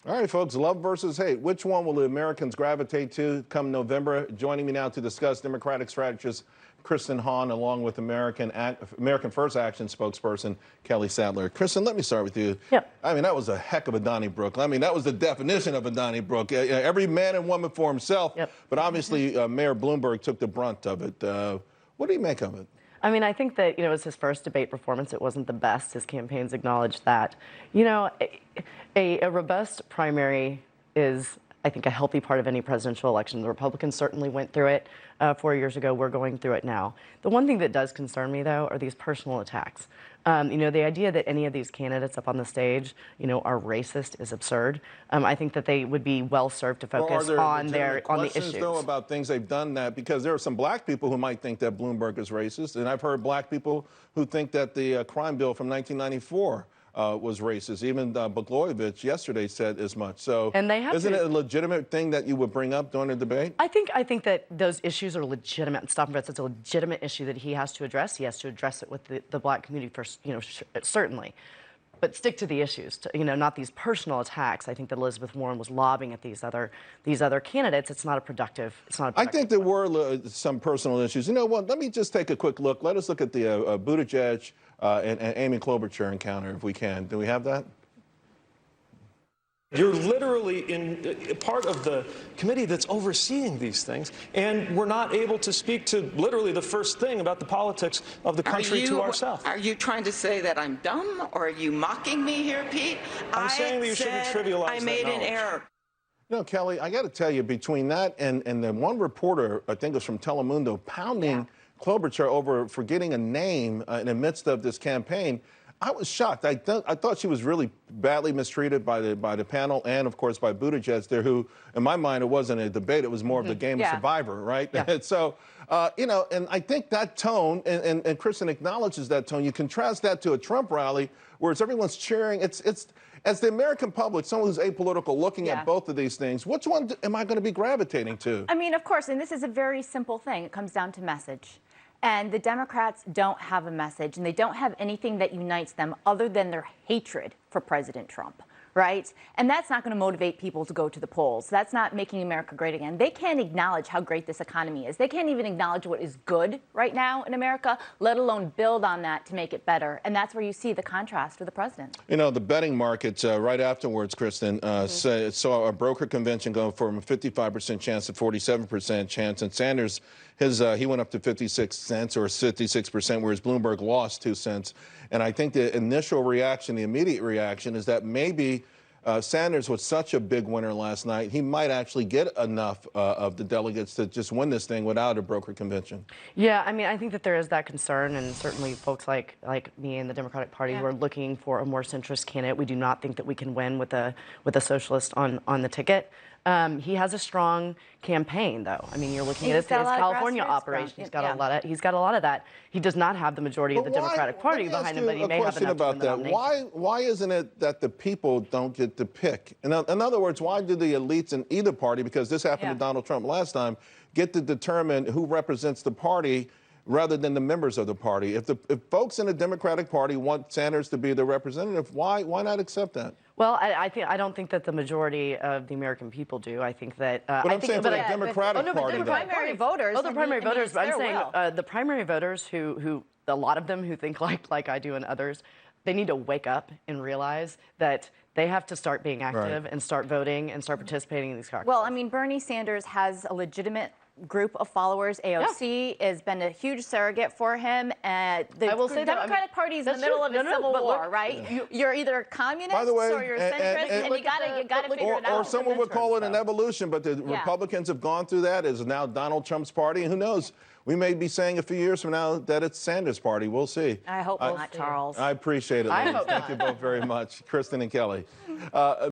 All right, folks, love versus hate. Which one will the Americans gravitate to come November? Joining me now to discuss, Democratic strategist Kristen Hahn, along with American First Action spokesperson Kelly Sadler. Kristen, let me start with you. Yep. I mean, that was a heck of a Donnybrook. I mean, that was the definition of a Donnybrook. Every man and woman for himself. Yep. But obviously, Mayor Bloomberg took the brunt of it. What do you make of it? I mean, I think that, it was his first debate performance. It wasn't the best. His campaigns acknowledged that. A robust primary is, I think, a healthy part of any presidential election. The Republicans certainly went through it 4 years ago. We're going through it now. The one thing that does concern me, though, are these personal attacks. The idea that any of these candidates up on the stage, are racist is absurd. I think that they would be well served to focus on the issues. Though, about things they've done that, because there are some black people who might think that Bloomberg is racist, and I've heard black people who think that the crime bill from 1994 was racist. Even Blagojevich yesterday said as much. So, isn't it a legitimate thing that you would bring up during the debate? I think that those issues are legitimate. Stop and Brett's, it's a legitimate issue that he has to address. He has to address it with the black community first, certainly. But stick to the issues, not these personal attacks. I think that Elizabeth Warren was lobbing at these other candidates. It's not a productive. I think there were some personal issues. You know what? Let me just take a quick look. Let us look at the Buttigieg and Amy Klobuchar encounter, if we can. Do we have that? You're literally in part of the committee that's overseeing these things, and we're not able to speak to literally the first thing about the politics of the country to ourselves. Are you trying to say that I'm dumb, or are you mocking me here, Pete? I'm saying that you shouldn't trivialize that I made an error. Kelly, I got to tell you, between that and the one reporter, I think it was from Telemundo, pounding Klobuchar over forgetting a name in the midst of this campaign, I was shocked. I thought she was really badly mistreated by the panel and, of course, by Buttigieg there, who, in my mind, it wasn't a debate. It was more of the game of Survivor, right? Yeah. And so, and I think that tone, and Kristen acknowledges that tone, you contrast that to a Trump rally where everyone's cheering. It's as the American public, someone who's apolitical, looking at both of these things, which one am I going to be gravitating to? I mean, of course, and this is a very simple thing. It comes down to message. And the Democrats don't have a message, and they don't have anything that unites them other than their hatred for President Trump, right? And that's not going to motivate people to go to the polls. That's not making America great again. They can't acknowledge how great this economy is. They can't even acknowledge what is good right now in America, let alone build on that to make it better. And that's where you see the contrast with the president. The betting markets right afterwards, Kristen, saw a broker convention go from a 55% chance to 47% chance. And Sanders, he went up to 56 cents or 56%, whereas Bloomberg lost 2 cents. And I think the initial reaction, the immediate reaction, is that maybe Sanders was such a big winner last night, he might actually get enough of the delegates to just win this thing without a broker convention. Yeah, I mean, I think that there is that concern, and certainly folks like me and the Democratic Party who are looking for a more centrist candidate. We do not think that we can win with a socialist on the ticket. He has a strong campaign, though. I mean, you're looking at his California operation. He's got a lot of that. He does not have the majority of the Democratic Party behind him, but he may have enough to win the nomination. Why isn't it that the people don't get to pick? In other words, why do the elites in either party, because this happened to Donald Trump last time, get to determine who represents the party rather than the members of the party? If folks in the Democratic Party want Sanders to be the representative, why not accept that? Well, I don't think that the majority of the American people do. I think that. But I'm saying for the Democratic Party. The primary voters. Oh, the primary voters. But I'm saying the primary voters who a lot of them who think like I do and others, they need to wake up and realize that they have to start being active and start voting and start participating in these caucuses. Well, I mean, Bernie Sanders has a legitimate group of followers. AOC has been a huge surrogate for him. The Democratic Party is in the middle of a civil war, right? You're either a communist or you're a centrist, and you got to figure it out. Or someone would call it an evolution, but the Republicans have gone through that. It's now Donald Trump's party, and who knows? We may be saying a few years from now that it's Sanders' party. We'll see. I hope not, Charles. I appreciate it, ladies. Thank you both very much, Kristen and Kelly.